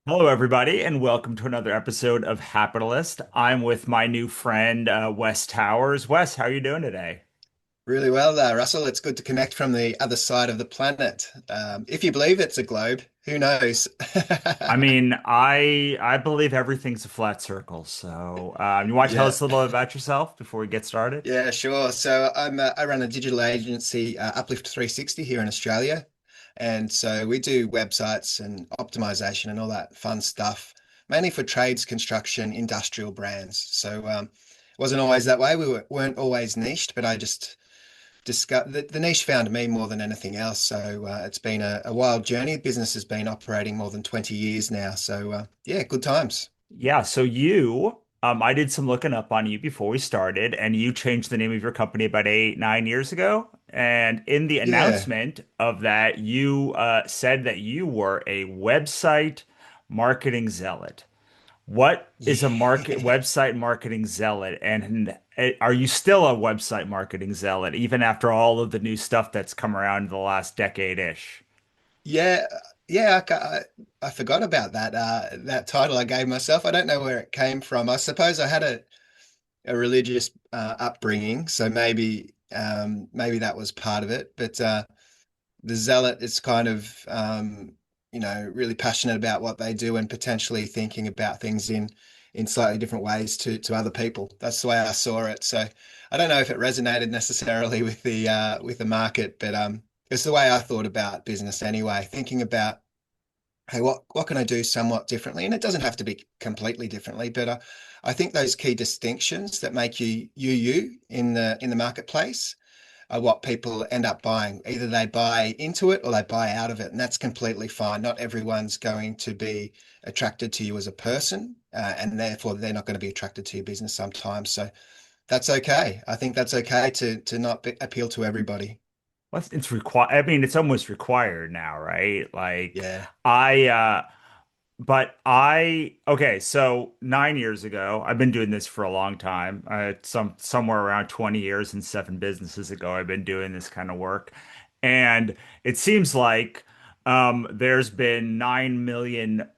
Hello, everybody, and welcome to another episode of Hapitalist. I'm with my new friend, Wes Towers. Wes, how are you doing today? Really well there, Russell. It's good to connect from the other side of the planet. If you believe it's a globe, who knows? I mean, I believe everything's a flat circle. So, you want to tell Yeah, us a little bit about yourself before we get started? yeah, sure. So I run a digital agency, Uplift 360 here in Australia, and so we do websites and optimization and all that fun stuff, mainly for trades, construction, industrial brands. So it wasn't always that way. Weren't always niched, but I just discuss the niche found me more than anything else. So it's been a wild journey. Business has been operating more than 20 years now. So yeah, good times. Yeah, so I did some looking up on you before we started, and you changed the name of your company about 8, 9 years ago. And in the Yeah. announcement of that, you said that you were a website marketing zealot. What is a market Yeah. website marketing zealot? And are you still a website marketing zealot, even after all of the new stuff that's come around in the last decade-ish? Yeah. Yeah, I forgot about that title I gave myself. I don't know where it came from. I suppose I had a religious upbringing, so maybe that was part of it. But the zealot is kind of really passionate about what they do and potentially thinking about things in slightly different ways to other people. That's the way I saw it. So I don't know if it resonated necessarily with the market, but it's the way I thought about business anyway, thinking about, hey, what can I do somewhat differently? And it doesn't have to be completely differently, but I think those key distinctions that make you in the marketplace are what people end up buying. Either they buy into it or they buy out of it, and that's completely fine. Not everyone's going to be attracted to you as a person, and therefore they're not going to be attracted to your business sometimes. So that's okay. I think that's okay to not appeal to everybody. Well, it's required. I mean, it's almost required now, right? Like, Yeah, I, okay, so 9 years ago, I've been doing this for a long time. Somewhere around 20 years and seven businesses ago, I've been doing this kind of work. And it seems like there's been 9 million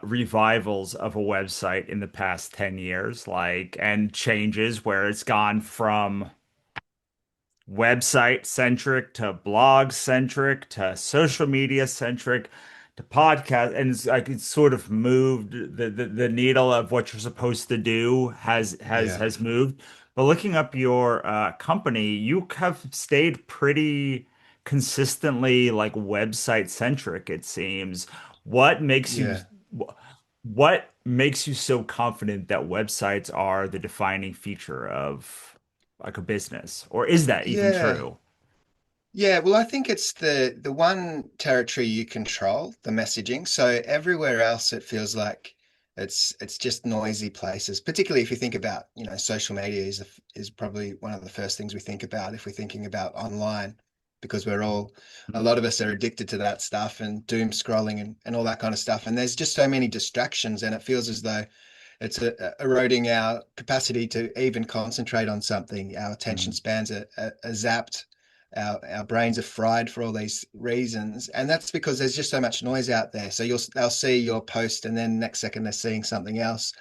revivals of a website in the past 10 years, like, and changes where it's gone from website centric to blog centric to social media centric to podcast, and it's like it's sort of moved the needle of what you're supposed to do yeah, has moved. But looking up your company, you have stayed pretty consistently like website centric, it seems. What makes you yeah, what makes you so confident that websites are the defining feature of like a business? Or is that even yeah. true? Yeah, well, I think it's the one territory you control, the messaging. So everywhere else, it feels like it's just noisy places. Particularly if you think about, social media is probably one of the first things we think about if we're thinking about online, because a lot of us are addicted to that stuff and doom scrolling and all that kind of stuff. And there's just so many distractions, and it feels as though it's eroding our capacity to even concentrate on something. Our attention Mhm. spans are zapped, our brains are fried for all these reasons, and that's because there's just so much noise out there. So they'll see your post, and then next second they're seeing something else.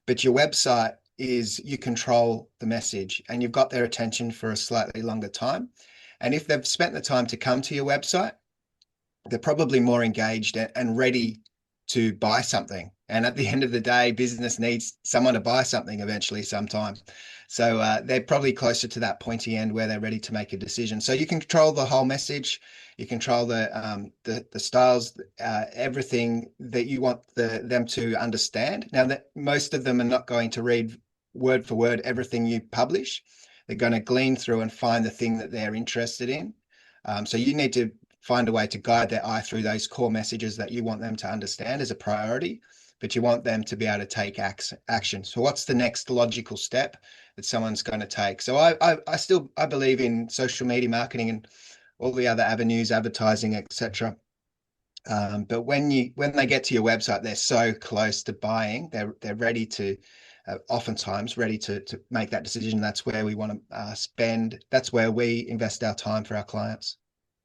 But your website is you control the message, and you've got their attention for a slightly longer time. And if they've spent the time to come to your website, they're probably more engaged and ready to buy something. And at the end of the day, business needs someone to buy something eventually sometime. So they're probably closer to that pointy end where they're ready to make a decision. So you can control the whole message, you control the styles, everything that you want them to understand. Now that most of them are not going to read word for word everything you publish, they're going to glean through and find the thing that they're interested in. So you need to find a way to guide their eye through those core messages that you want them to understand as a priority, but you want them to be able to take action. So what's the next logical step that someone's going to take? So I believe in social media marketing and all the other avenues, advertising, etc. But when they get to your website, they're so close to buying. They're ready to, oftentimes ready to make that decision. That's where we want to spend. That's where we invest our time for our clients.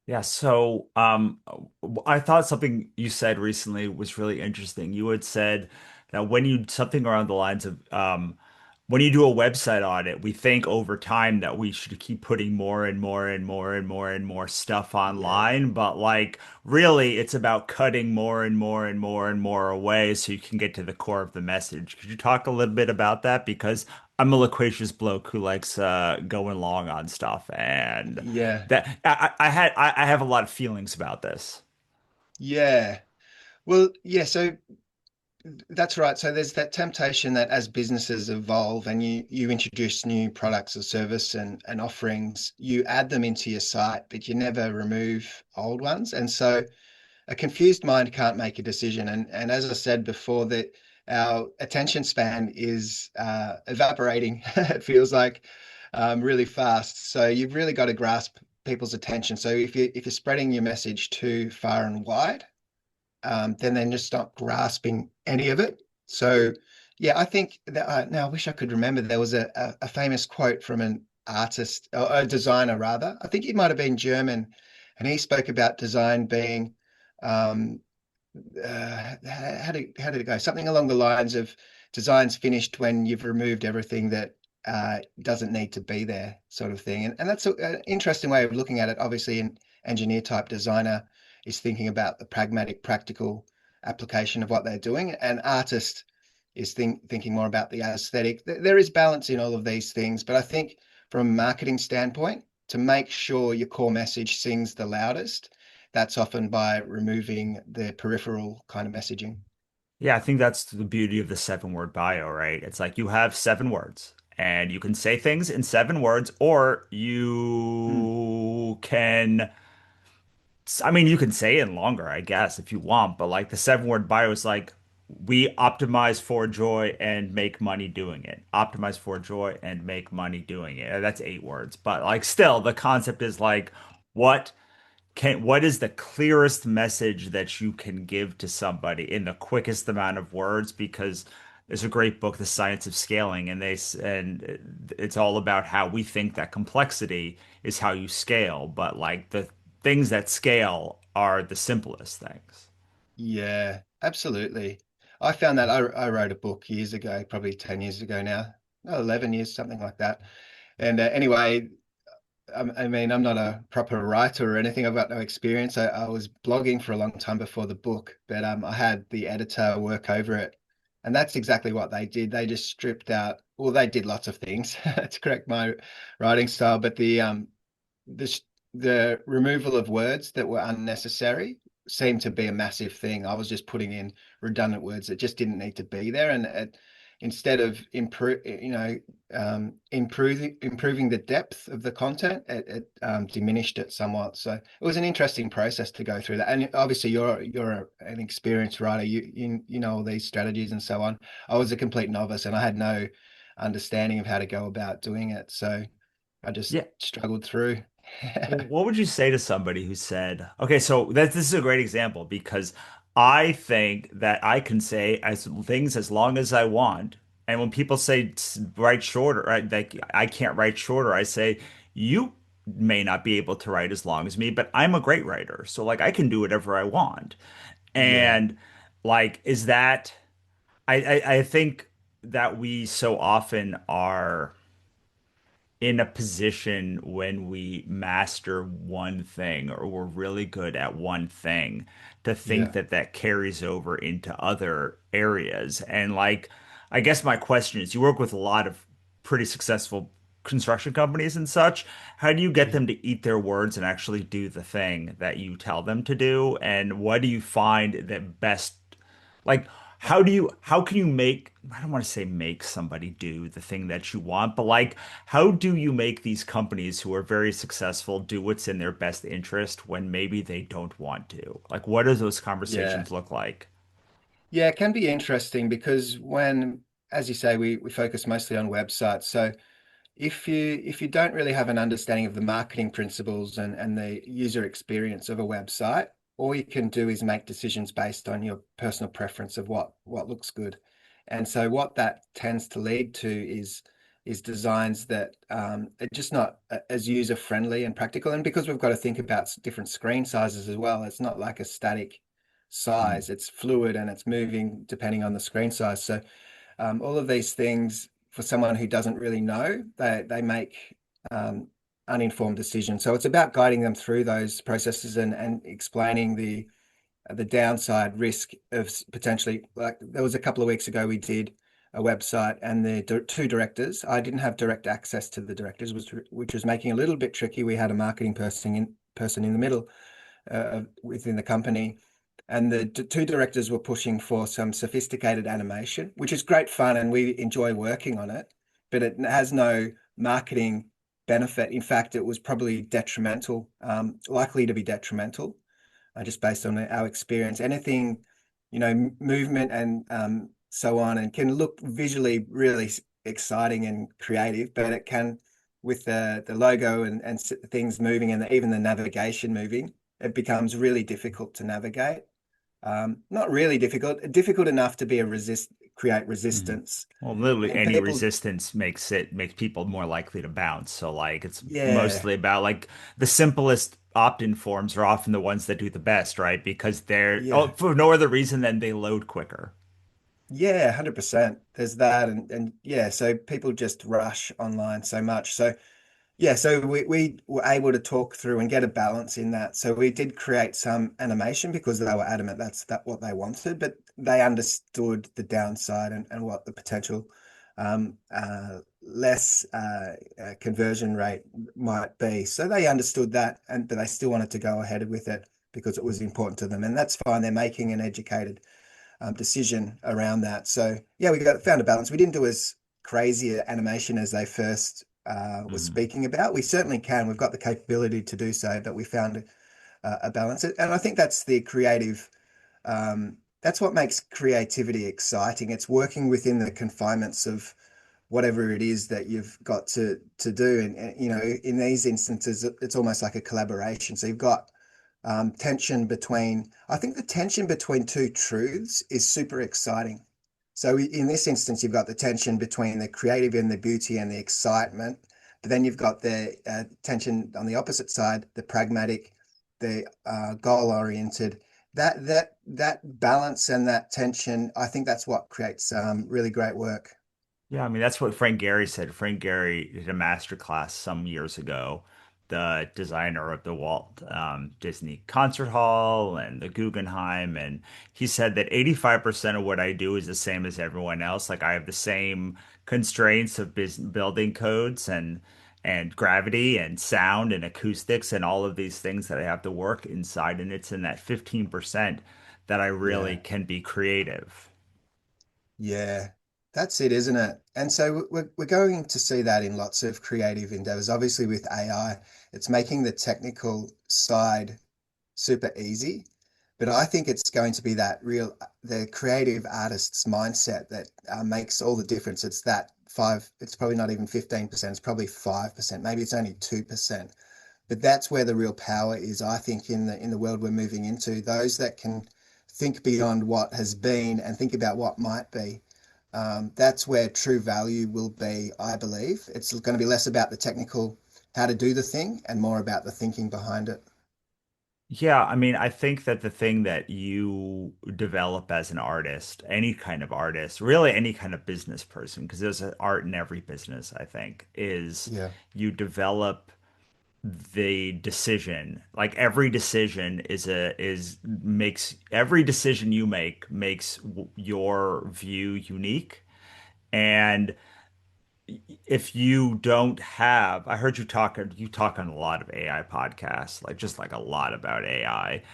Yeah, so I thought something you said recently was really interesting. You had said that when you something around the lines of when you do a website audit, we think over time that we should keep putting more and more and more and more and more stuff Yeah. online, but like really it's about cutting more and more and more and more away so you can get to the core of the message. Could you talk a little bit about that? Because I'm a loquacious bloke who likes going long on stuff, and Yeah. that I have a lot of feelings about this. Yeah. Well, yeah, so that's right. So there's that temptation that as businesses evolve and you introduce new products or service and offerings, you add them into your site, but you never remove old ones. And so a confused mind can't make a decision. And as I said before, that our attention span is evaporating. It feels like really fast. So you've really got to grasp people's attention. So if you're spreading your message too far and wide, then they're just not grasping any of it. So, yeah, I think that now I wish I could remember there was a famous quote from an artist or a designer rather. I think he might have been German, and he spoke about design being um, how did it go? Something along the lines of design's finished when you've removed everything that doesn't need to be there, sort of thing. And that's an interesting way of looking at it. Obviously, an engineer type designer is thinking about the pragmatic, practical application of what they're doing. An artist is thinking more about the aesthetic. There is balance in all of these things, but I think from a marketing standpoint, to make sure your core message sings the loudest, that's often by removing the peripheral kind of messaging. Yeah, I think that's the beauty of the 7 word bio, right? It's like you have 7 words and you can say things in 7 words, or Mm, you can, I mean, you can say it longer, I guess, if you want, but like the 7 word bio is like, we optimize for joy and make money doing it. Optimize for joy and make money doing it. That's 8 words. But like still, the concept is like, what what is the clearest message that you can give to somebody in the quickest amount of words? Because there's a great book, The Science of Scaling, and it's all about how we think that complexity is how you scale, but like the things that scale are the simplest things. yeah, absolutely. I found that I wrote a book years ago, probably 10 years ago now, 11 years, something like that. And anyway, I mean, I'm not a proper writer or anything. I've got no experience. I was blogging for a long time before the book, but I had the editor work over it. And that's exactly what they did. They just stripped out, well, they did lots of things to correct my writing style, but the the removal of words that were unnecessary seemed to be a massive thing. I was just putting in redundant words that just didn't need to be there, and instead of improving the depth of the content, it diminished it somewhat. So it was an interesting process to go through that. And obviously, you're an experienced writer. You know all these strategies and so on. I was a complete novice, and I had no understanding of how to go about doing it. So I just Yeah. struggled through. What would you say to somebody who said, okay, so that this is a great example because I think that I can say as things as long as I want. And when people say write shorter, right, like I can't write shorter, I say you may not be able to write as long as me, but I'm a great writer. So like I can do whatever I want. Yeah, And like, is that I think that we so often are in a position when we master one thing or we're really good at one thing to think yeah, that that carries over into other areas. And like, I guess my question is, you work with a lot of pretty successful construction companies and such. How do you get yeah, them to eat their words and actually do the thing that you tell them to do? And what do you find that best like, how can you make, I don't want to say make somebody do the thing that you want, but like, how do you make these companies who are very successful do what's in their best interest when maybe they don't want to? Like, what do those yeah. conversations look like? Yeah, it can be interesting because when, as you say, we focus mostly on websites. So if you don't really have an understanding of the marketing principles and the user experience of a website, all you can do is make decisions based on your personal preference of what looks good. And so what that tends to lead to is is designs that are just not as user friendly and practical. And because we've got to think about different screen sizes as well, it's not like a static Mm. size. It's fluid and it's moving depending on the screen size. So all of these things for someone who doesn't really know, they make uninformed decisions. So it's about guiding them through those processes and explaining the downside risk of potentially, like there was a couple of weeks ago we did a website and the two directors, I didn't have direct access to the directors, which was making it a little bit tricky. We had a marketing person in the middle within the company, and the two directors were pushing for some sophisticated animation, which is great fun and we enjoy working on it, but it has no marketing benefit. In fact, it was probably detrimental, likely to be detrimental, just based on our experience. Anything, movement and so on, and can look visually really exciting and creative, but it can, with the logo and things moving and even the navigation moving, it becomes really difficult to navigate. Not really difficult enough to be create Mhm. resistance. Well, literally And any people, resistance makes people more likely to bounce. So like it's yeah, mostly about like the simplest opt-in forms are often the ones that do the best, right? Because they're yeah, for no other reason than they load quicker. yeah, 100%. There's that, and yeah, so people just rush online so much. So yeah, so we were able to talk through and get a balance in that. So we did create some animation because they were adamant that's what they wanted, but they understood the downside and what the potential less conversion rate might be. So they understood that, and but they still wanted to go ahead with it because it was important to them, and that's fine. They're making an educated decision around that. So yeah, we found a balance. We didn't do as crazy animation as they first was Mhm. speaking about. We certainly can. We've got the capability to do so, but we found a balance. And I think that's the creative. That's what makes creativity exciting. It's working within the confinements of whatever it is that you've got to do. And in these instances, it's almost like a collaboration. So you've got tension between, I think the tension between two truths is super exciting. So in this instance, you've got the tension between the creative and the beauty and the excitement, but then you've got the tension on the opposite side, the pragmatic, the goal-oriented. That balance and that tension, I think that's what creates really great work. Yeah, I mean that's what Frank Gehry said. Frank Gehry did a master class some years ago, the designer of the Walt Disney Concert Hall and the Guggenheim, and he said that 85% of what I do is the same as everyone else. Like I have the same constraints of building codes and gravity and sound and acoustics and all of these things that I have to work inside, and it's in that 15% that I really Yeah. can be creative. Yeah, that's it, isn't it? And so we're going to see that in lots of creative endeavors. Obviously, with AI, it's making the technical side super easy, but I think it's going to be the creative artist's mindset that makes all the difference. It's that five, it's probably not even 15%, it's probably 5%, maybe it's only 2%. But that's where the real power is, I think, in the world we're moving into. Those that can think beyond what has been and think about what might be. That's where true value will be, I believe. It's going to be less about the technical, how to do the thing, and more about the thinking behind it. Yeah, I mean, I think that the thing that you develop as an artist, any kind of artist, really any kind of business person, because there's an art in every business, I think, is Yeah, you develop the decision. Like every decision is makes every decision you make makes your view unique. And if you don't have, I heard you talk on a lot of AI podcasts, like just like a lot about AI.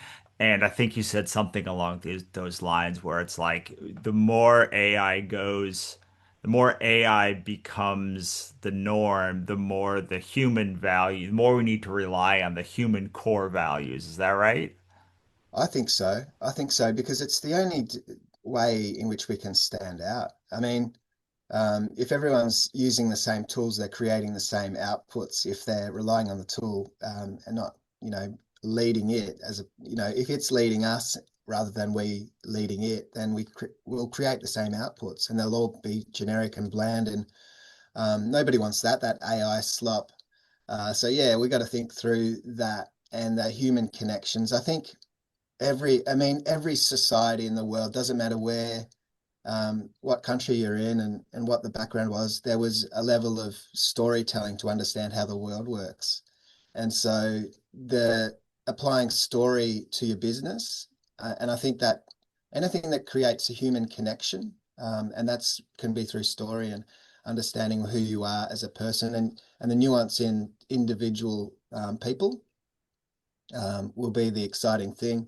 And I think you said something along those lines where it's like the more AI goes, the more AI becomes the norm, the more the human value, the more we need to rely on the human core values. Is that right? I think so. I think so because it's the only way in which we can stand out. I mean, if everyone's using the same tools, they're creating the same outputs. If they're relying on the tool and not, leading it if it's leading us rather than we leading it, then will create the same outputs, and they'll all be generic and bland and Nobody wants that AI slop. So yeah, we got to think through that and the human connections. I think every society in the world, doesn't matter where, what country you're in and what the background was, there was a level of storytelling to understand how the world works. And so the applying story to your business, and I think that anything that creates a human connection, and that's can be through story and understanding who you are as a person and the nuance in individual people will be the exciting thing.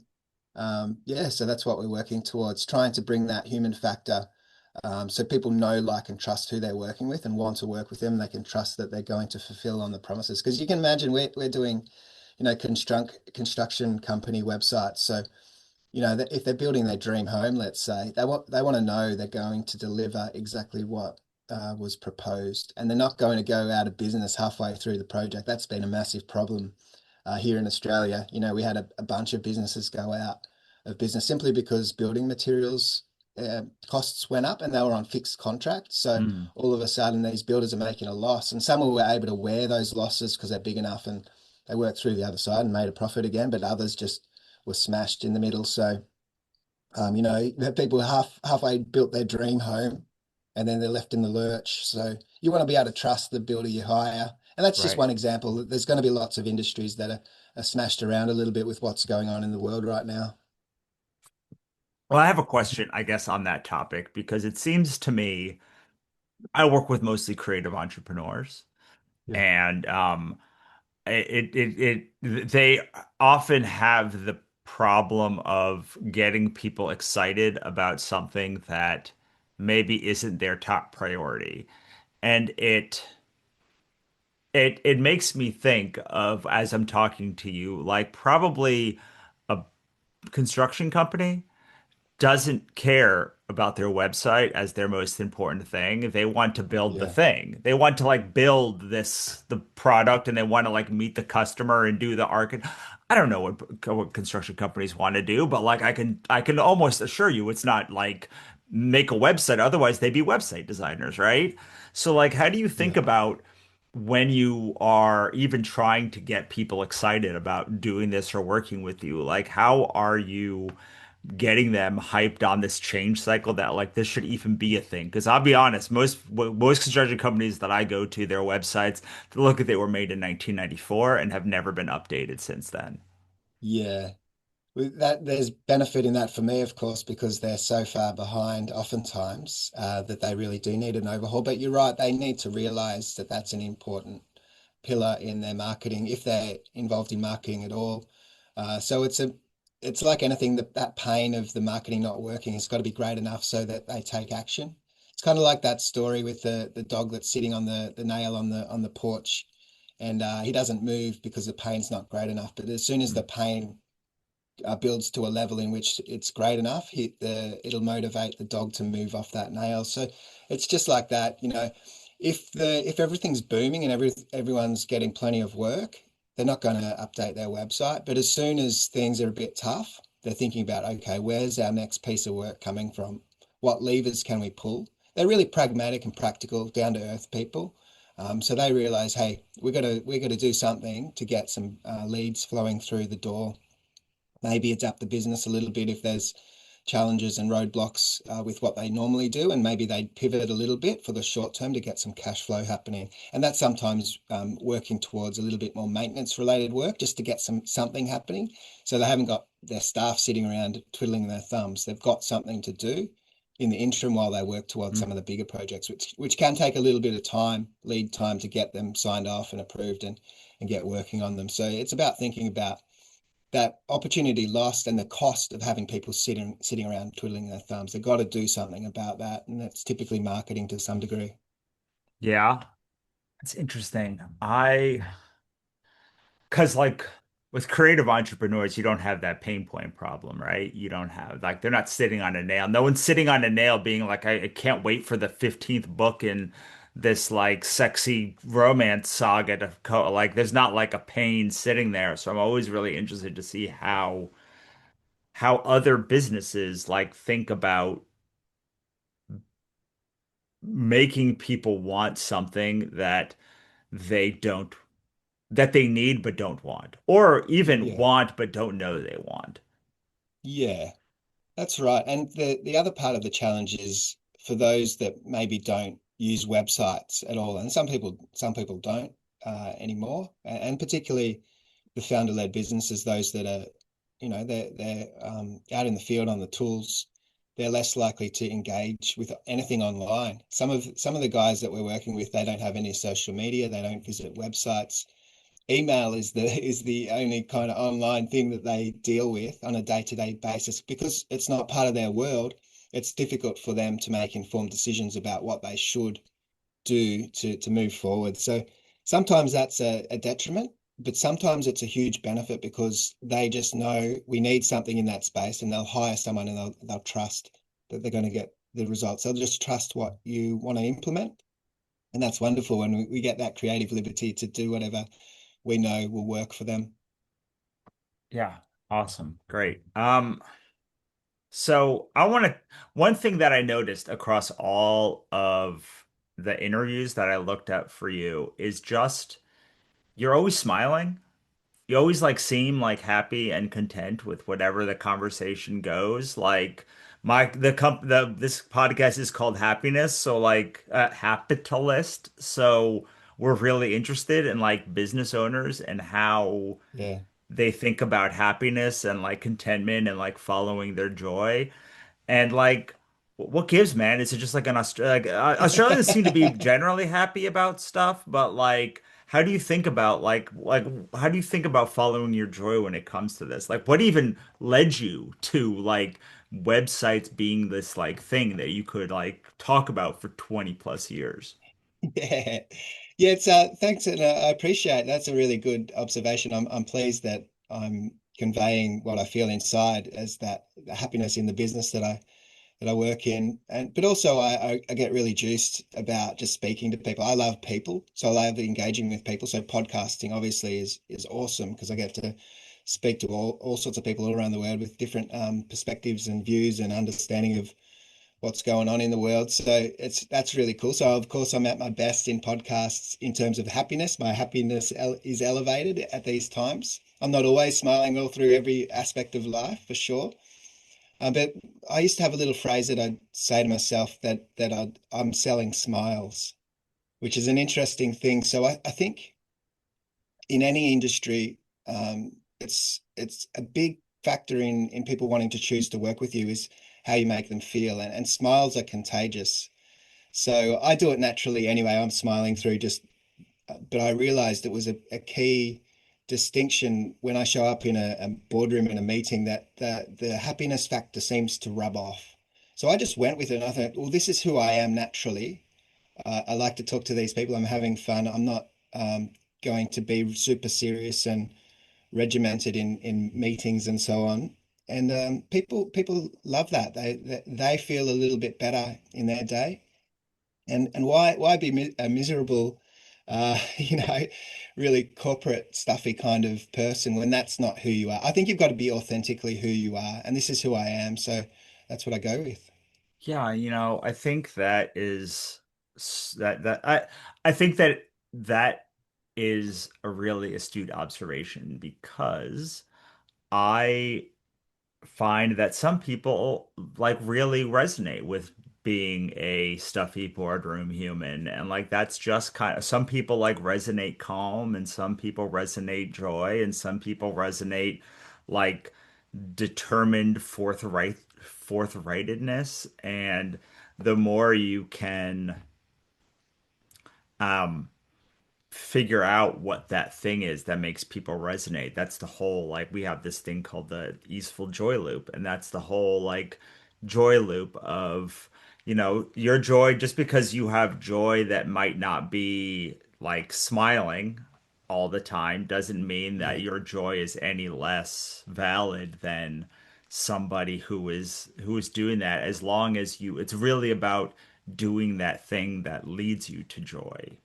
Yeah, so that's what we're working towards, trying to bring that human factor so people know, like, and trust who they're working with and want to work with them. They can trust that they're going to fulfill on the promises. Because you can imagine we're doing, construction company websites. So, if they're building their dream home, let's say, they want to know they're going to deliver exactly what was proposed, and they're not going to go out of business halfway through the project. That's been a massive problem here in Australia. We had a bunch of businesses go out of business simply because building materials costs went up and they were on fixed contracts. So Mm, all of a sudden, these builders are making a loss, and some were able to wear those losses because they're big enough and they worked through the other side and made a profit again. But others just were smashed in the middle. So the people halfway built their dream home and then they're left in the lurch. So you want to be able to trust the builder you hire. And that's just right. one example. There's going to be lots of industries that are smashed around a little bit with what's going on in the world right now. Well, I have a question, I guess, on that topic because it seems to me I work with mostly creative entrepreneurs, Yeah. and they often have the problem of getting people excited about something that maybe isn't their top priority. And it makes me think of, as I'm talking to you, like probably a construction company doesn't care about their website as their most important thing. They want to build the Yeah. thing. They want to like build the product, and they want to like meet the customer and do the arch. I don't know what construction companies want to do, but like I can almost assure you it's not like make a website. Otherwise, they'd be website designers, right? So like, how do you think Yeah. about when you are even trying to get people excited about doing this or working with you? Like, how are you getting them hyped on this change cycle that like this should even be a thing? Because I'll be honest, most construction companies that I go to, their websites, they look at they were made in 1994 and have never been updated since then. Yeah. That there's benefit in that for me, of course, because they're so far behind oftentimes that they really do need an overhaul. But you're right, they need to realize that that's an important pillar in their marketing if they're involved in marketing at all. So it's like anything, that pain of the marketing not working has got to be great enough so that they take action. It's kind of like that story with the dog that's sitting on the nail on the porch, and he doesn't move because the pain's not great enough. But as soon as the pain builds to a level in which it's great enough, it'll motivate the dog to move off that nail. So it's just like that, if everything's booming and everyone's getting plenty of work, they're not going to update their website. But as soon as things are a bit tough, they're thinking about, okay, where's our next piece of work coming from? What levers can we pull? They're really pragmatic and practical, down to earth people. So they realize, hey, we got to do something to get some leads flowing through the door, maybe adapt the business a little bit if there's challenges and roadblocks with what they normally do, and maybe they pivot a little bit for the short term to get some cash flow happening. And that's sometimes working towards a little bit more maintenance related work just to get something happening. So they haven't got their staff sitting around twiddling their thumbs. They've got something to do in the interim while they work towards some of the bigger projects, which can take a little bit of time, lead time to get them signed off and approved and get working on them. So it's about thinking about that opportunity lost and the cost of having people sitting around twiddling their thumbs. They've got to do something about that, and that's typically marketing to some degree. Yeah, it's interesting. Because like with creative entrepreneurs, you don't have that pain point problem, right? You don't have like they're not sitting on a nail. No one's sitting on a nail being like, I can't wait for the 15th book in this like sexy romance saga to co like there's not like a pain sitting there. So I'm always really interested to see how other businesses like think about making people want something that they don't that they need but don't want, or even Yeah. want but don't know they want. Yeah. That's right. And the other part of the challenge is for those that maybe don't use websites at all, and some people don't anymore, and particularly the founder-led businesses, those that are, they're out in the field on the tools, they're less likely to engage with anything online. Some of the guys that we're working with, they don't have any social media, they don't visit websites. Email is the only kind of online thing that they deal with on a day-to-day basis because it's not part of their world. It's difficult for them to make informed decisions about what they should do to move forward. So sometimes that's a detriment, but sometimes it's a huge benefit because they just know we need something in that space and they'll hire someone and they'll trust that they're going to get the results. They'll just trust what you want to implement. And that's wonderful when we get that creative liberty to do whatever we know will work for them. Yeah, awesome. Great. So I want to, one thing that I noticed across all of the interviews that I looked at for you is just you're always smiling. You always like seem like happy and content with whatever the conversation goes. Like this podcast is called Happiness, so like Hapitalist. So we're really interested in like business owners and how Yeah. they think about happiness and like contentment and like following their joy. And like, what gives, man? Is it just like Australians seem to be generally happy about stuff, but like, how do you think about how do you think about following your joy when it comes to this? Like, what even led you to like websites being this like thing that you could like talk about for 20 plus years? Yeah. Yeah, it's thanks, and I appreciate that's a really good observation. I'm pleased that I'm conveying what I feel inside as that the happiness in the business that I work in. And but also I get really juiced about just speaking to people. I love people, so I love engaging with people. So podcasting obviously is awesome because I get to speak to all sorts of people all around the world with different perspectives and views and understanding of what's going on in the world. So that's really cool. So of course I'm at my best in podcasts in terms of happiness. My happiness is elevated at these times. I'm not always smiling all through every aspect of life for sure. But I used to have a little phrase that I'd say to myself I'm selling smiles, which is an interesting thing. So I think in any industry, it's a big factor in people wanting to choose to work with you is how you make them feel, and smiles are contagious. So I do it naturally anyway. I'm smiling through just, but I realized it was a key distinction when I show up in a boardroom in a meeting that the happiness factor seems to rub off. So I just went with it and I thought, well, this is who I am naturally. I like to talk to these people. I'm having fun. I'm not going to be super serious and regimented in meetings and so on. And people love that. They feel a little bit better in their day. And why be a miserable, you know, really corporate stuffy kind of person when that's not who you are? I think you've got to be authentically who you are, and this is who I am. So that's what I go with. Yeah, I think that is I think that that is a really astute observation because I find that some people like really resonate with being a stuffy boardroom human, and like that's just kind of some people like resonate calm and some people resonate joy and some people resonate like determined forthrightedness. And the more you can um figure out what that thing is that makes people resonate. That's the whole like we have this thing called the easeful joy loop, and that's the whole like joy loop of, your joy. Just because you have joy that might not be like smiling all the time doesn't mean that Yeah, your joy is any less valid than somebody who is doing that, as long as it's really about doing that thing that leads you to joy.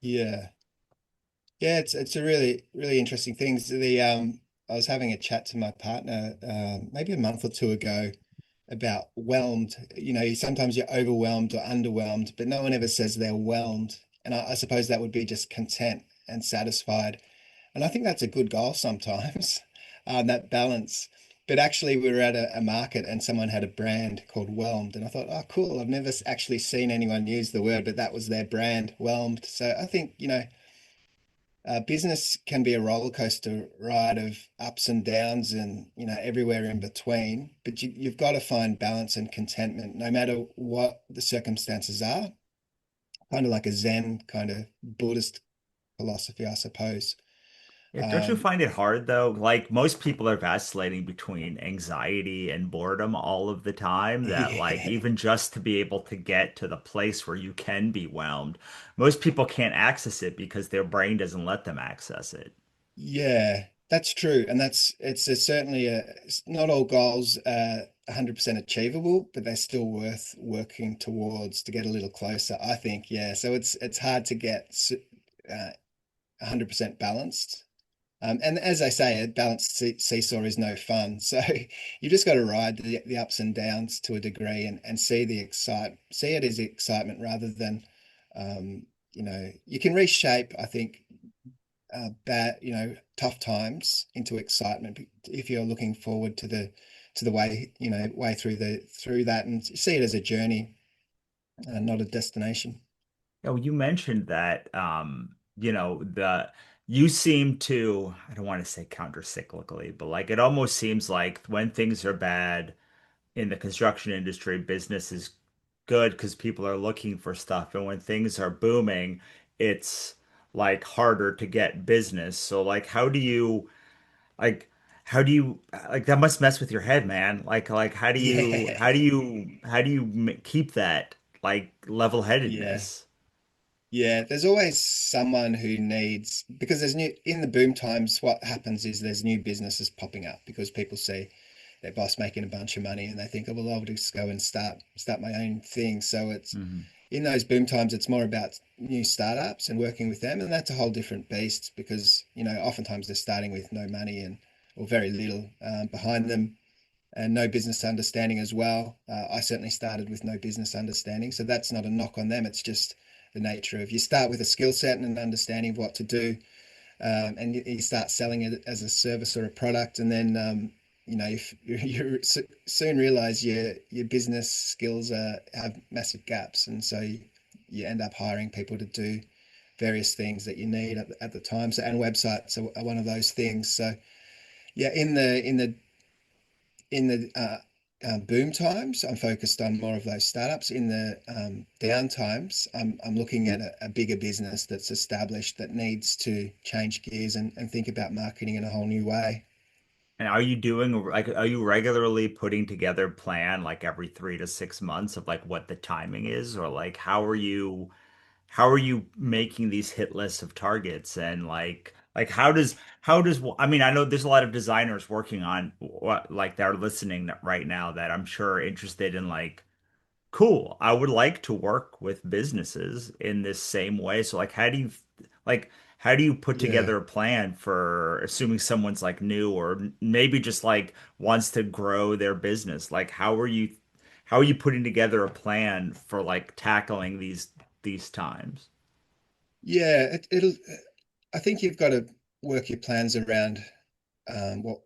yeah, yeah. It's a really interesting thing. So I was having a chat to my partner maybe a month or two ago, about whelmed. Sometimes you're overwhelmed or underwhelmed, but no one ever says they're whelmed. And I suppose that would be just content and satisfied. And I think that's a good goal sometimes, that balance. But actually, we were at a market and someone had a brand called Whelmed. And I thought, oh, cool. I've never actually seen anyone use the word, but that was their brand, Whelmed. So I think, business can be a roller coaster ride of ups and downs and, everywhere in between. But you've got to find balance and contentment no matter what the circumstances are, kind of like a Zen kind of Buddhist philosophy, I suppose. Yeah, don't you Um, find it hard though? Like most people are vacillating between anxiety and boredom all of the time, that like yeah. even just to be able to get to the place where you can be whelmed, most people can't access it because their brain doesn't let them access it. Yeah, that's true. And certainly not all goals are 100% achievable, but they're still worth working towards to get a little closer, I think. Yeah. So it's hard to get 100% balanced. And as I say, a balanced seesaw is no fun. So you just got to ride the ups and downs to a degree and see it as excitement rather than, you can reshape, I think, tough times into excitement if you're looking forward to the way through that and see it as a journey, not a destination. Oh, you mentioned that the you seem to, I don't want to say counter-cyclically, but like it almost seems like when things are bad in the construction industry, business is good because people are looking for stuff. And when things are booming, it's like harder to get business. So like like how do you like that must mess with your head, man. Like Yeah, how do you keep that like yeah. level-headedness? Yeah, there's always someone who needs, because there's new in the boom times, what happens is there's new businesses popping up because people see their boss making a bunch of money and they think, oh, well, I'll just go and start my own thing. So it's Mhm. in those boom times, it's more about new startups and working with them, and that's a whole different beast because, oftentimes they're starting with no money and or very little behind them and no business understanding as well. I certainly started with no business understanding, so that's not a knock on them. It's just the nature of you start with a skill set and an understanding of what to do, and you start selling it as a service or a product, and then if you soon realize your business skills have massive gaps, and so you end up hiring people to do various things that you need at the time. So, and websites are one of those things. So yeah, in the boom times, I'm focused on more of those startups. In the down times, I'm looking at a bigger business that's established that needs to change gears and think about marketing in a whole new way. And are you doing like are you regularly putting together a plan like every 3 to 6 months of like what the timing is, or like how are you making these hit lists of targets, and like how does I mean, I know there's a lot of designers working on what like they're listening right now that I'm sure are interested in like, cool, I would like to work with businesses in this same way. So like how do you put Yeah. together a plan for assuming someone's like new or maybe just like wants to grow their business? Like how are you putting together a plan for like tackling these times? Yeah, I think you've got to work your plans around what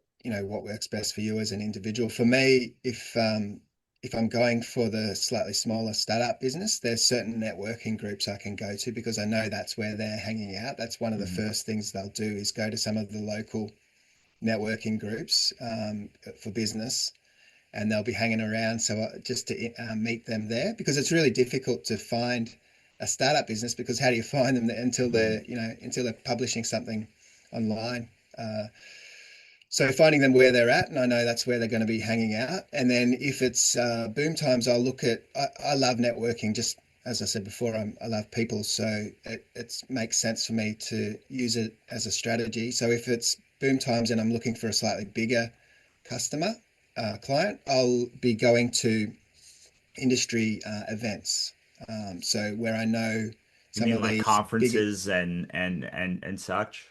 works best for you as an individual. For me, if I'm going for the slightly smaller startup business, there's certain networking groups I can go to because I know that's where they're hanging out. That's one of the Mhm. first things they'll do is go to some of the local networking groups for business, and they'll be hanging around. So just to meet them there, because it's really difficult to find a startup business because how do you find them Mhm. until they're publishing something online? So finding them where they're at, and I know that's where they're going to be hanging out. And then if it's boom times, I'll look at. I love networking. Just as I said before, I love people, so it makes sense for me to use it as a strategy. So if it's boom times and I'm looking for a slightly bigger customer client, I'll be going to industry events. So where I know You some mean of like these big conferences and such?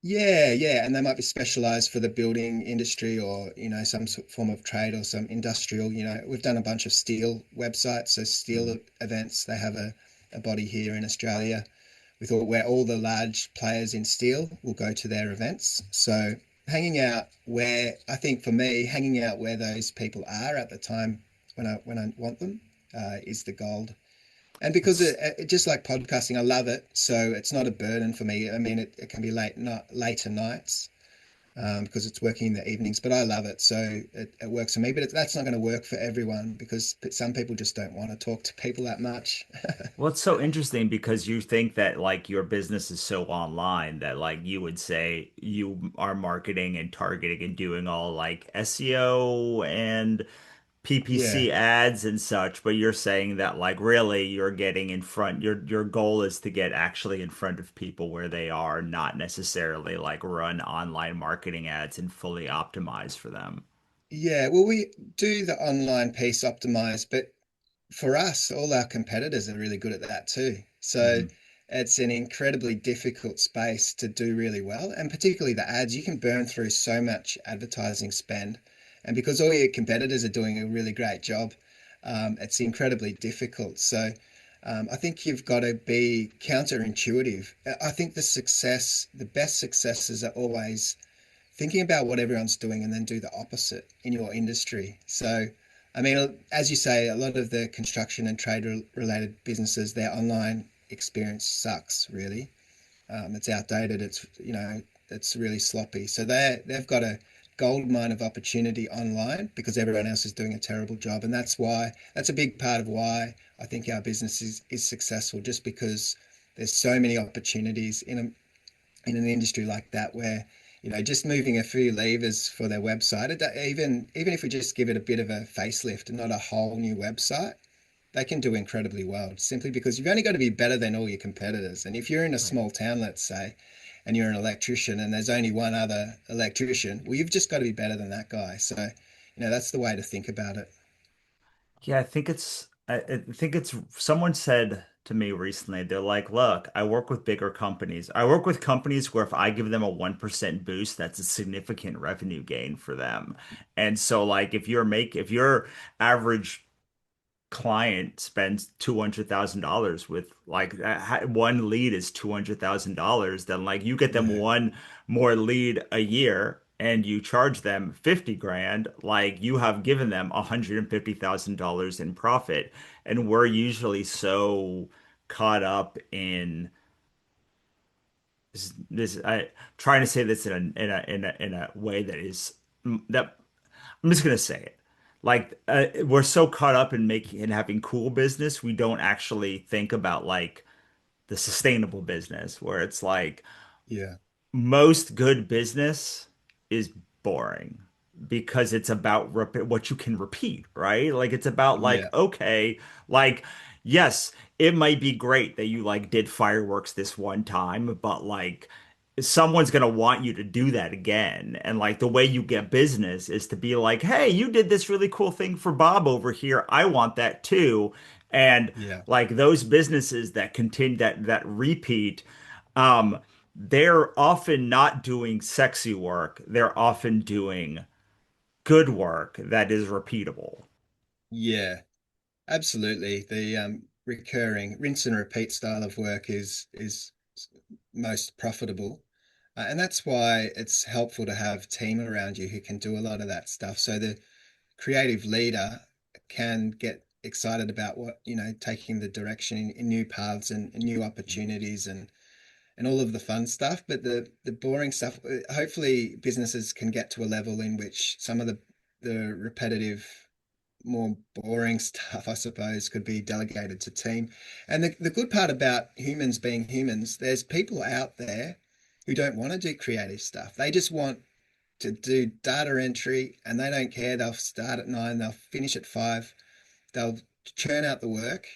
Yeah, yeah, and they might be specialized for the building industry or, some form of trade or some industrial. We've done a bunch of steel websites, so Mm. steel events. They have a body here in Australia with all where all the large players in steel will go to their events. So I think for me, hanging out where those people are at the time when I want them, is the gold. And because That's just like podcasting, I love it. So it's not a burden for me. I mean, it can be later nights, because it's working in the evenings, but I love it. So it works for me. But that's not going to work for everyone because some people just don't want to talk to people that much. Well, it's so interesting because you think that like your business is so online that like you would say you are marketing and targeting and doing all like SEO and Yeah. PPC ads and such, but you're saying that like really you're getting in front, your goal is to get actually in front of people where they are, not necessarily like run online marketing ads and fully optimize for them. Yeah. Well, we do the online piece optimized, but for us, all our competitors are really good at that too. So Hmm. it's an incredibly difficult space to do really well. And particularly the ads, you can burn through so much advertising spend. And because all your competitors are doing a really great job, it's incredibly difficult. So I think you've got to be counterintuitive. I think the best successes are always thinking about what everyone's doing and then do the opposite in your industry. So, I mean, as you say, a lot of the construction and trade related businesses, their online experience sucks, really. It's outdated. It's really sloppy. So they've got a gold mine of opportunity online because everyone else is doing a terrible job. And that's a big part of why I think our business is successful, just because there's so many opportunities in an industry like that where just moving a few levers for their website, even if we just give it a bit of a facelift and not a whole new website, they can do incredibly well, simply because you've only got to be better than all your competitors. And if you're in a Right. small town, let's say, and you're an electrician and there's only one other electrician, well, you've just got to be better than that guy. So that's the way to think about it. Yeah, I think it's someone said to me recently, they're like, look, I work with bigger companies. I work with companies where if I give them a 1% boost, that's a significant revenue gain for them. And so like if your average client spends $200,000 with like one lead is $200,000, then like you get them Yeah, one more lead a year and you charge them 50 grand, like you have given them $150,000 in profit. And we're usually so caught up in this I trying to say this in a way that is that I'm just gonna say it. Like we're so caught up in making and having cool business, we don't actually think about like the sustainable business where it's like yeah, most good business is boring because it's about what you can repeat, right? Like it's about like, yeah, okay, like yes, it might be great that you like did fireworks this one time, but like someone's gonna want you to do that again. And like the way you get business is to be like, hey, you did this really cool thing for Bob over here. I want that too. And yeah, like those businesses that continue that repeat, um, they're often not doing sexy work. They're often doing good work that is repeatable. yeah. Absolutely. The recurring rinse and repeat style of work is most profitable. And that's why it's helpful to have a team around you who can do a lot of that stuff. So the creative leader can get excited about taking the direction in new paths and new opportunities and all of the fun stuff. But the boring stuff, hopefully businesses can get to a level in which some of the repetitive, more boring stuff, I suppose, could be delegated to team. And the good part about humans being humans, there's people out there who don't want to do creative stuff. They just want to do data entry and they don't care. They'll start at 9, they'll finish at 5, they'll churn out the work.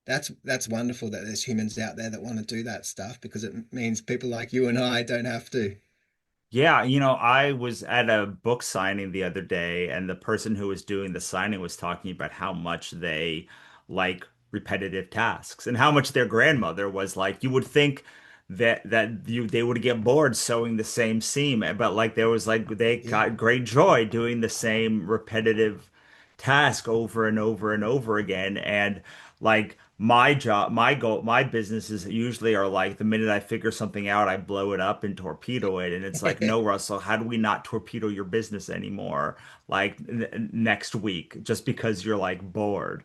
That's wonderful that there's humans out there that want to do that stuff because it means people like you and I don't have to. Yeah, you know, I was at a book signing the other day, and the person who was doing the signing was talking about how much they like repetitive tasks and how much their grandmother was like, you would think that they would get bored sewing the same seam, but like there was like they Yeah. got great joy doing the same repetitive task over and over and over again. And like my job, my goal, my businesses usually are like the minute I figure something out, I blow it up and torpedo it. And it's like, no, Russell, how do we not torpedo your business anymore? Like next week, just because you're like bored.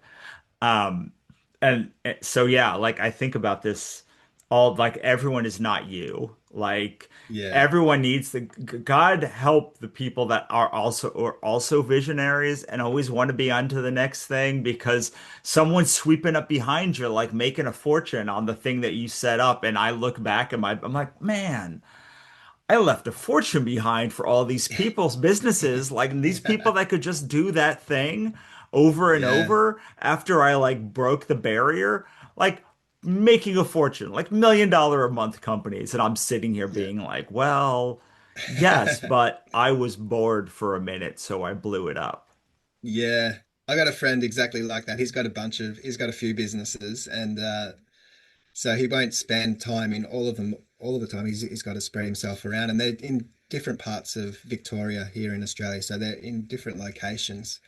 Um, and so yeah, like I think about this all like everyone is not you. Like Yeah. everyone needs the God help the people that are also visionaries and always want to be on to the next thing because someone's sweeping up behind you, like making a fortune on the thing that you set up. And I look back and I'm like, man. I left a fortune behind for all these people's businesses, like these people that could just do that thing over and Yeah. over after I like broke the barrier, like making a fortune, like $1 million a month companies. And I'm sitting here Yeah. being like, well, yes, but I was bored for a minute, so I blew it up. Yeah. I got a friend exactly like that. He's got a few businesses, and so he won't spend time in all of them all of the time. He's got to spread himself around, and they're in different parts of Victoria here in Australia. So they're in different locations.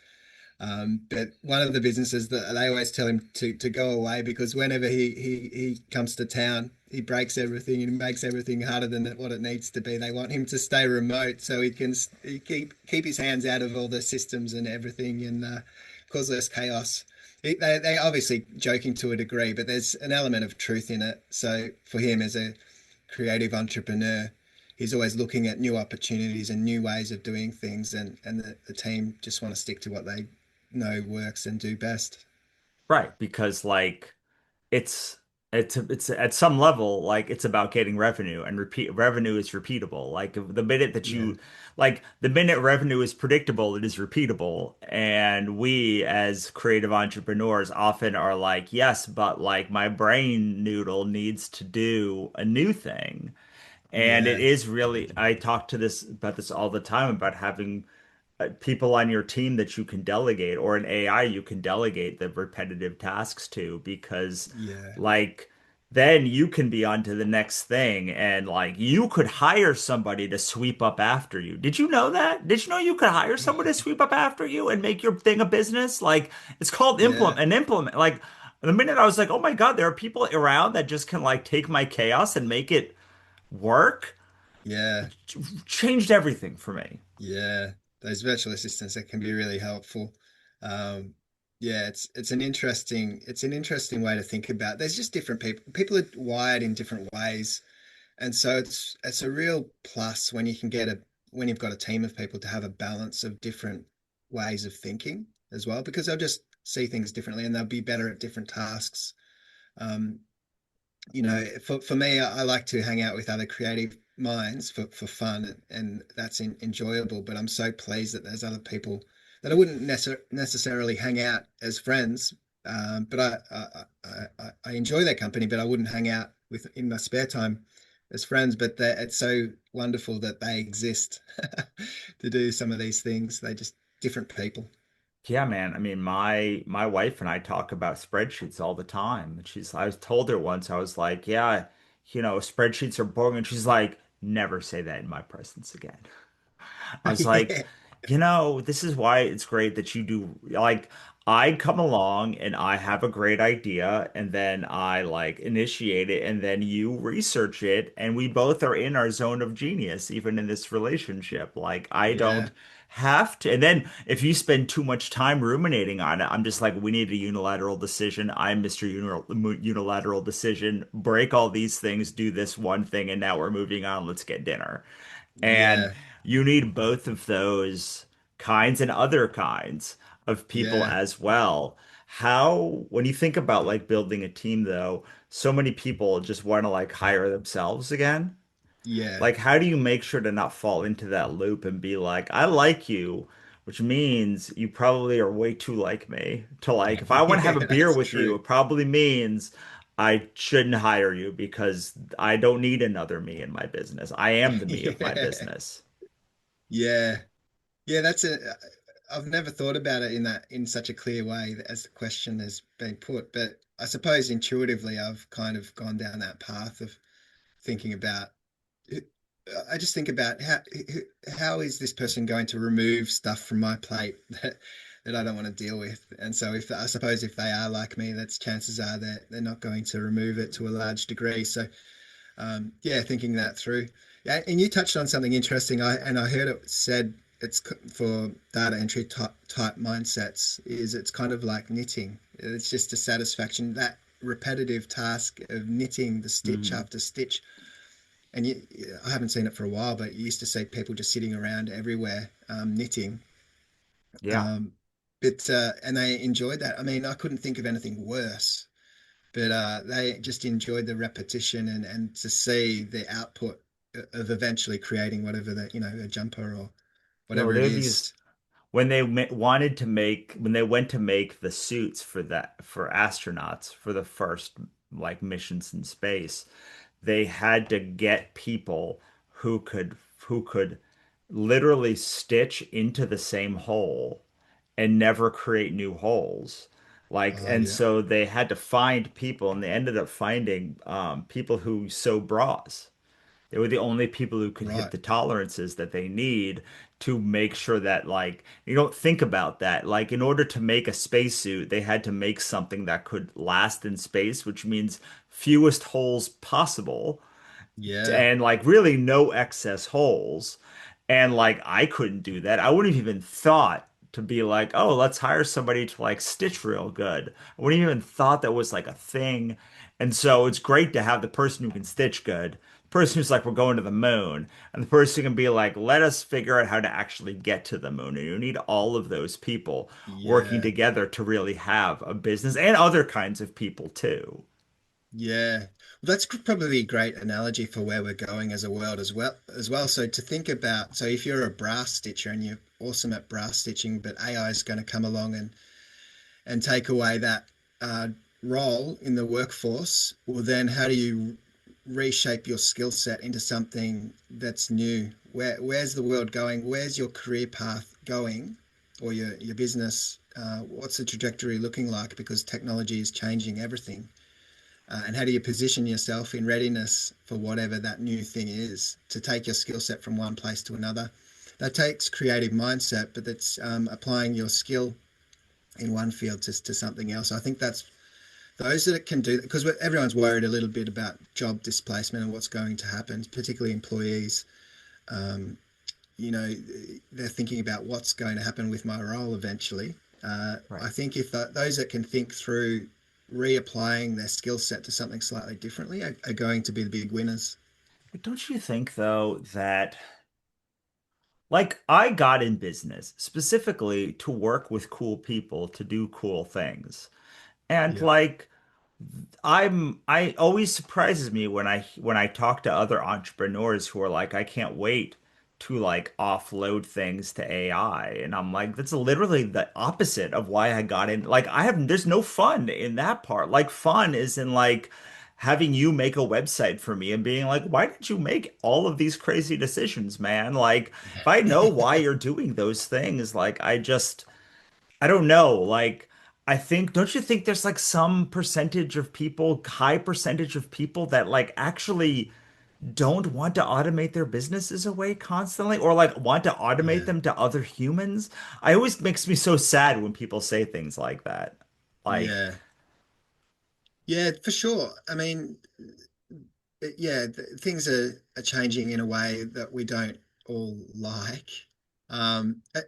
But one of the businesses that they always tell him to go away because whenever he comes to town, he breaks everything and makes everything harder than what it needs to be. They want him to stay remote so he keep his hands out of all the systems and everything and cause less chaos. They obviously joking to a degree, but there's an element of truth in it. So for him as a creative entrepreneur, he's always looking at new opportunities and new ways of doing things, and the team just want to stick to what they know works and do best. Right, because like it's it's at some level like it's about getting revenue and repeat revenue is repeatable. Like the minute that Yeah, you like the minute revenue is predictable, it is repeatable. And we as creative entrepreneurs often are like, yes, but like my brain noodle needs to do a new thing. And it yeah, is really, I talk to this about this all the time about having people on your team that you can delegate or an AI you can delegate the repetitive tasks to because yeah, like then you can be on to the next thing and like you could hire somebody to sweep up after you. Did you know that? Did you know you could hire somebody to sweep up after you and make your thing a business? Like it's called yeah, implement. Like the minute I was like, "Oh my God, there are people around that just can like take my chaos and make it work." yeah, Changed everything for me. yeah. Those virtual assistants that can be really helpful. Yeah, it's an interesting way to think about. There's just different people. People are wired in different ways. And so it's a real plus when you can get a when you've got a team of people to have a balance of different ways of thinking as well, because they'll just see things differently and they'll be better at different tasks. Um, for me, I like to hang out with other creative minds for fun, and that's enjoyable. But I'm so pleased that there's other people that I wouldn't necessarily hang out as friends. But I enjoy their company, but I wouldn't hang out with in my spare time as friends. But it's so wonderful that they exist to do some of these things. They're just different people. Yeah, man. I mean, my wife and I talk about spreadsheets all the time. And I was told her once, I was like, yeah, spreadsheets are boring. And she's like, never say that in my presence again. I was like, Yeah, this is why it's great that you do like I come along and I have a great idea and then I like initiate it and then you research it and we both are in our zone of genius even in this relationship. Like I yeah, don't have to. And then if you spend too much time ruminating on it, I'm just like, we need a unilateral decision. I'm Mr. Unilateral decision. Break all these things, do this one thing, and now we're moving on. Let's get dinner. And yeah, you need both of those kinds and other kinds of people yeah, as well. When you think about like building a team though, so many people just want to like hire themselves again. yeah. Like, how do you make sure to not fall into that loop and be like, I like you, which means you probably are way too like me to like, if I want to have a Yeah, beer that's with you, true. it probably means I shouldn't hire you because I don't need another me in my business. I am the me of my Yeah, business. yeah, yeah. I've never thought about it in such a clear way as the question has been put, but I suppose intuitively I've kind of gone down that path of thinking about I just think about how is this person going to remove stuff from my plate that I don't want to deal with. And so if I suppose if they are like me, that's chances are that they're not going to remove it to a large degree. So yeah, thinking that through. Yeah, and you touched on something interesting. I heard it said for data entry type mindsets is it's kind of like knitting. It's just a satisfaction, that repetitive task of knitting the stitch Mm, after stitch. And I haven't seen it for a while, but you used to see people just sitting around everywhere knitting. yeah. Um, but and they enjoyed that. I mean, I couldn't think of anything worse, but they just enjoyed the repetition and to see the output of eventually creating whatever that, a jumper or No, whatever it there are these is. when they wanted to make when they went to make the suits for astronauts for the first like missions in space, they had to get people who could literally stitch into the same hole and never create new holes. Like, Oh and yeah, so they had to find people, and they ended up finding people who sew bras. They were the only people who could hit right. the tolerances that they need to make sure that, like, you don't think about that. Like, in order to make a spacesuit, they had to make something that could last in space, which means fewest holes possible Yeah, and like really no excess holes. And like I couldn't do that. I wouldn't have even thought to be like, oh, let's hire somebody to like stitch real good. I wouldn't even thought that was like a thing. And so it's great to have the person who can stitch good, the person who's like, we're going to the moon, and the person who can be like, let us figure out how to actually get to the moon. And you need all of those people working yeah, together to really have a business and other kinds of people too. yeah. Well, that's probably a great analogy for where we're going as a world as well. So to think about, so if you're a brass stitcher and you're awesome at brass stitching, but AI is going to come along and take away that uh, role in the workforce, well, then how do you reshape your skill set into something that's new? Where's the world going? Where's your career path going, or your business? What's the trajectory looking like? Because technology is changing everything. And how do you position yourself in readiness for whatever that new thing is to take your skill set from one place to another? That takes creative mindset, but that's applying your skill in one field to something else. I think that's those that can do that because everyone's worried a little bit about job displacement and what's going to happen, particularly employees. Um, they're thinking about what's going to happen with my role eventually. I Right. think if those that can think through reapplying their skill set to something slightly differently are going to be the big winners. But don't you think though that like I got in business specifically to work with cool people to do cool things. And Yeah, like I always surprises me when I talk to other entrepreneurs who are like, I can't wait to like offload things to AI. And I'm like, that's literally the opposite of why I got in. Like there's no fun in that part. Like fun is in like having you make a website for me and being like, why did you make all of these crazy decisions, man? Like if I know why you're doing those things, like I don't know. Like, I think, don't you think there's like some percentage of people, high percentage of people that like actually don't want to automate their businesses away constantly or like want to automate yeah, them to other humans? I always makes me so sad when people say things like that. Like, yeah, yeah, for sure. I mean, yeah, things are changing in a way that we don't all like.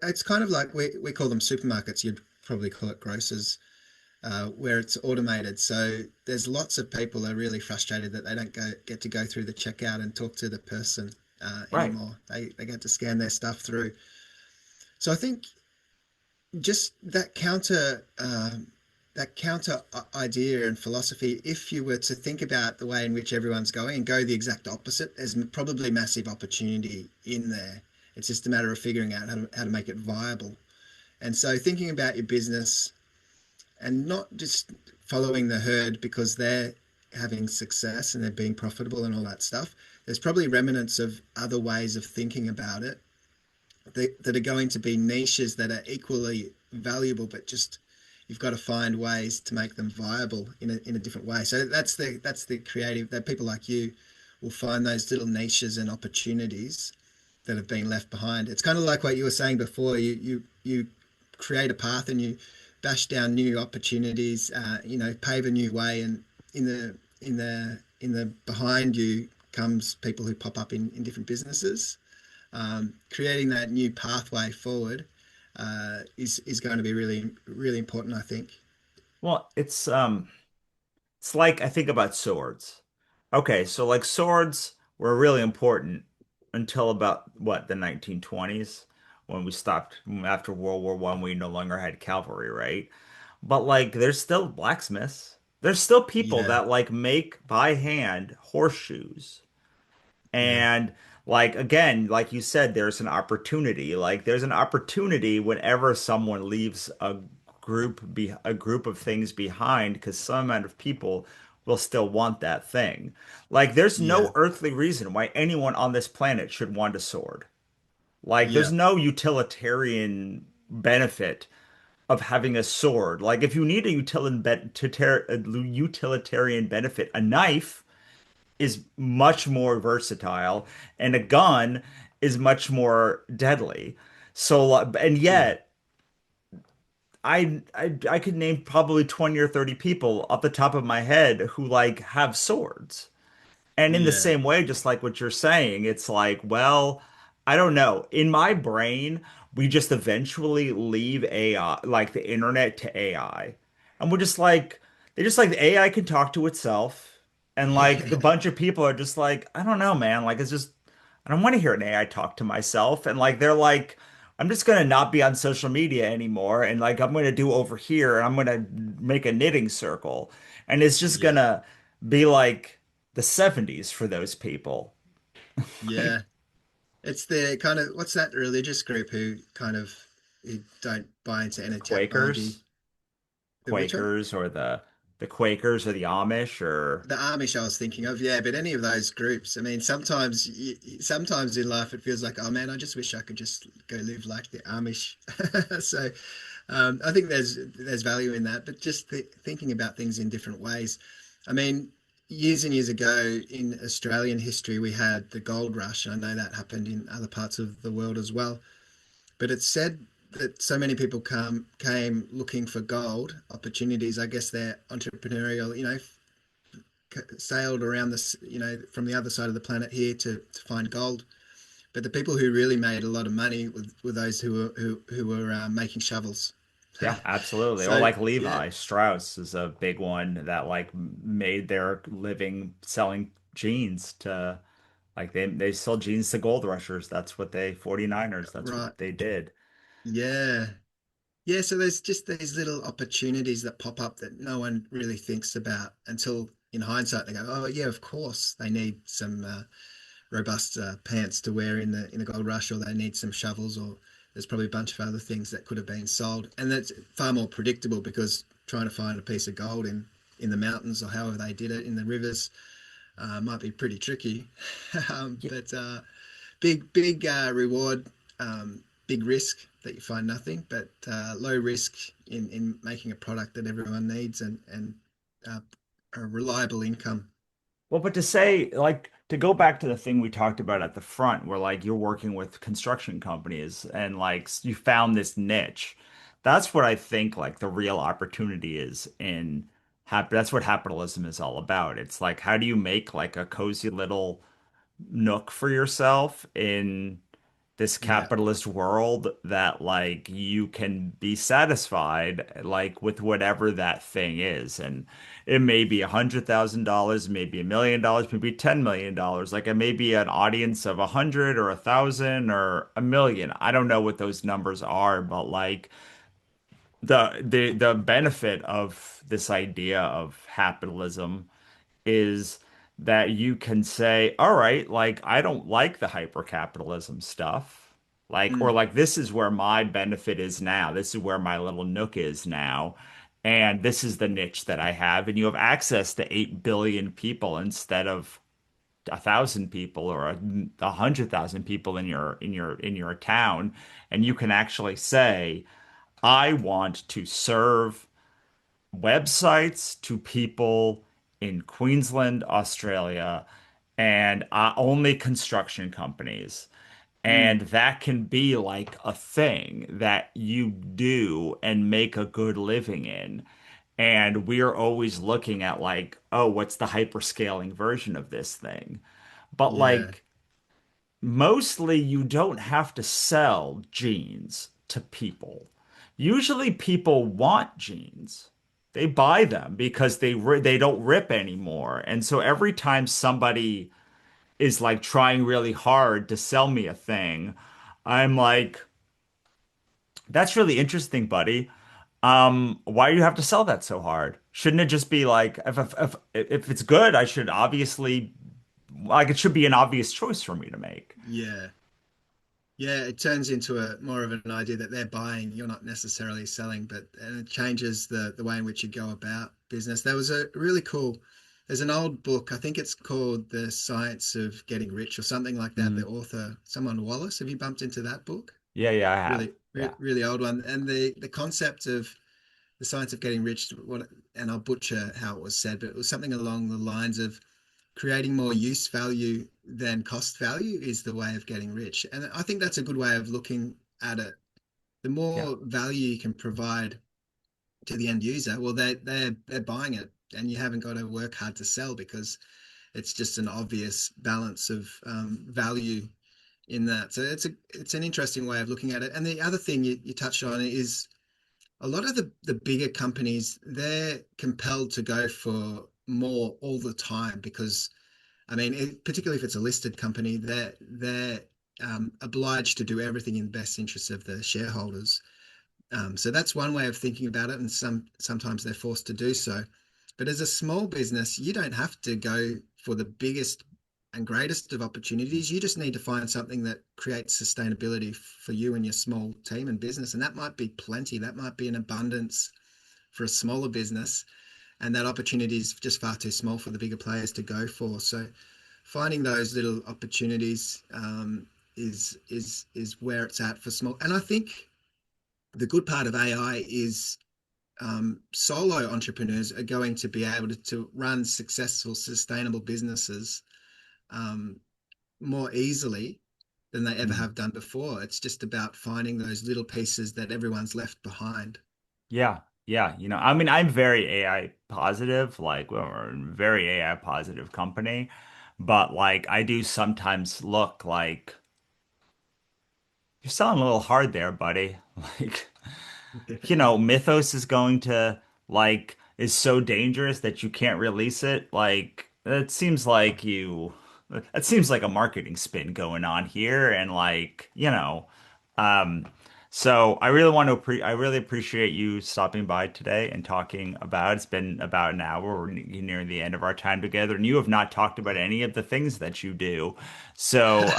It's kind of like we call them supermarkets. You'd probably call it grocers, where it's automated. So there's lots of people that are really frustrated that they don't get to go through the checkout and talk to the person right. anymore. They get to scan their stuff through. So I think just that counter idea and philosophy, if you were to think about the way in which everyone's going and go the exact opposite, there's probably massive opportunity in there. It's just a matter of figuring out how to make it viable. And so thinking about your business and not just following the herd because they're having success and they're being profitable and all that stuff. There's probably remnants of other ways of thinking about it that are going to be niches that are equally valuable, but just you've got to find ways to make them viable in a different way. So that's the creative that people like you will find those little niches and opportunities that have been left behind. It's kind of like what you were saying before. You create a path and you bash down new opportunities. Pave a new way, and in the behind you comes people who pop up in different businesses. Creating that new pathway forward is going to be really really important, I think. Well, it's like I think about swords. Okay, so like swords were really important until about what, the 1920s when we stopped after World War One, we no longer had cavalry, right? But like there's still blacksmiths. There's still people Yeah, that like make by hand horseshoes. yeah, And like again, like you said, there's an opportunity. Like there's an opportunity whenever someone leaves a group of things behind because some amount of people will still want that thing. Like there's yeah, no earthly reason why anyone on this planet should want a sword. Like there's yeah, no utilitarian benefit of having a sword. Like if you need a utilitarian benefit, a knife is much more versatile and a gun is much more deadly. So, and yeah, yet, I could name probably 20 or 30 people off the top of my head who like have swords. And in the yeah, same way, just like what you're saying, it's like, well, I don't know. In my brain, we just eventually leave AI, like the internet to AI. And we're just like, they just like the AI can talk to itself. And like the bunch of people are just like, I don't know, man. Like it's just, I don't want to hear an AI talk to myself. And like they're like, I'm just gonna not be on social media anymore. And like I'm gonna do over here and I'm gonna make a knitting circle. And it's just yeah, gonna be like the 70s for those people. yeah. It's the kind of what's that religious group who kind of who don't buy into any technology? Quakers, The which one? Quakers or the Quakers or the Amish or The Amish I was thinking of, yeah, but any of those groups. I mean, sometimes in life it feels like, oh man, I just wish I could just go live like the Amish. So I think there's value in that, but just thinking about things in different ways. I mean, years and years ago in Australian history, we had the gold rush. I know that happened in other parts of the world as well, but it's said that so many people came looking for gold opportunities. I guess they're entrepreneurial, sailed around this, from the other side of the planet here to find gold. But the people who really made a lot of money were those who were making shovels. yeah, absolutely. Or So like yeah, Levi Strauss is a big one that like made their living selling jeans to like they sold jeans to gold rushers. That's what they 49ers, that's what right, they did. yeah, yeah. So there's just these little opportunities that pop up that no one really thinks about until in hindsight they go, oh yeah, of course they need some robust pants to wear in the gold rush, or they need some shovels, or there's probably a bunch of other things that could have been sold, and that's far more predictable because trying to find a piece of gold in the mountains or however they did it in the rivers might be pretty tricky. Yeah. But big reward, big risk that you find nothing, but low risk in making a product that everyone needs and uh, a reliable income. Well, but to say, like, to go back to the thing we talked about at the front, where like you're working with construction companies and like you found this niche, that's what I think like the real opportunity is in that's what capitalism is all about. It's like, how do you make like a cozy little nook for yourself in this Yeah. capitalist world that like you can be satisfied like with whatever that thing is, and it may be $100,000, maybe $1 million, maybe $10 million, like it may be an audience of 100 or 1,000 or 1 million. I don't know what those numbers are, but like the benefit of this idea of capitalism is that you can say, all right, like I don't like the hyper-capitalism stuff. Like, or Mm. like this is where my benefit is now. This is where my little nook is now. And this is the niche that I have. And you have access to 8 billion people instead of 1,000 people or 100,000 people in your town. And you can actually say, I want to serve websites to people in Queensland, Australia, and only construction companies. And Mm, that can be like a thing that you do and make a good living in. And we're always looking at like, oh, what's the hyperscaling version of this thing? But yeah, like mostly you don't have to sell jeans to people. Usually people want jeans. They buy them because they don't rip anymore. And so every time somebody is like trying really hard to sell me a thing, I'm like, that's really interesting, buddy. Why do you have to sell that so hard? Shouldn't it just be like if it's good, I should obviously like it should be an obvious choice for me to make. yeah. Yeah, it turns into a more of an idea that they're buying, you're not necessarily selling, but and it changes the way in which you go about business. There was a really cool, there's an old book, I think it's called The Science of Getting Rich or something like that. The Mhm. author, someone Wallace, have you bumped into that book? Yeah, yeah, I have. Yeah. Really old one. And the concept of the science of getting rich, what, and I'll butcher how it was said, but it was something along the lines of creating more use value than cost value is the way of getting rich. And I think that's a good way of looking at it. The Yeah. more value you can provide to the end user, well, they're buying it, and you haven't got to work hard to sell because it's just an obvious balance of value in that. So it's an interesting way of looking at it. And the other thing you touched on is a lot of the bigger companies, they're compelled to go for more all the time because I mean, particularly if it's a listed company, they're obliged to do everything in the best interest of the shareholders. So that's one way of thinking about it, and sometimes they're forced to do so. But as a small business, you don't have to go for the biggest and greatest of opportunities. You just need to find something that creates sustainability for you and your small team and business, and that might be plenty. That might be an abundance for a smaller business, and that opportunity is just far too small for the bigger players to go for. So finding those little opportunities is where it's at for small. And I think the good part of AI is solo entrepreneurs are going to be able to run successful, sustainable businesses um, more easily than they ever Mhm. have done before. It's just about finding those little pieces that everyone's left behind. Yeah. Yeah. I mean, I'm very AI positive, like we're a very AI positive company, but like I do sometimes look like you're selling a little hard there, buddy. Like Mythos is going to like is so dangerous that you can't release it. Like it seems like a marketing spin going on here and um so I really appreciate you stopping by today and talking about it's been about an hour. We're nearing the end of our time together and you have not talked about any of the things that you do. So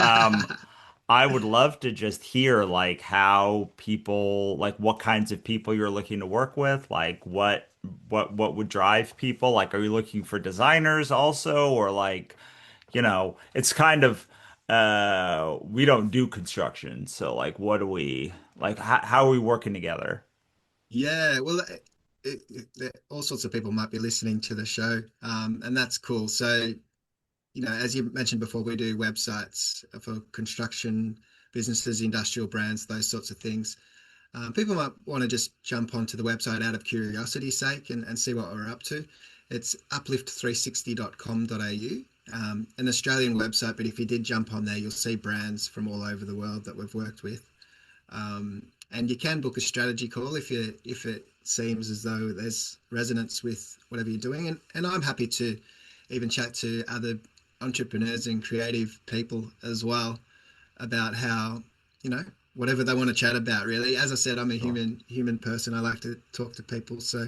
I would love to just hear like how people like what kinds of people you're looking to work with, like what would drive people? Like are you looking for designers also or like, it's kind of we don't do construction. So like what do we like how are we working together? Yeah, well, all sorts of people might be listening to the show, and that's cool. So, as you mentioned before, we do websites for construction businesses, industrial brands, those sorts of things. People might want to just jump onto the website out of curiosity's sake and see what we're up to. It's uplift360.com.au, an Australian website, but if you did jump on there, you'll see brands from all over the world that we've worked with. And you can book a strategy call if it seems as though there's resonance with whatever you're doing. And I'm happy to even chat to other entrepreneurs and creative people as well about how, you know, whatever they want to chat about really. As I said, I'm a Sure. human person. I like to talk to people. So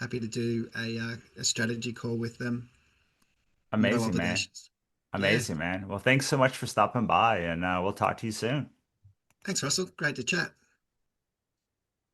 happy to do a strategy call with them. No Amazing, man. obligations. Yeah. Amazing, man. Well, thanks so much for stopping by and we'll talk to you soon. Thanks, Russell. Great to chat.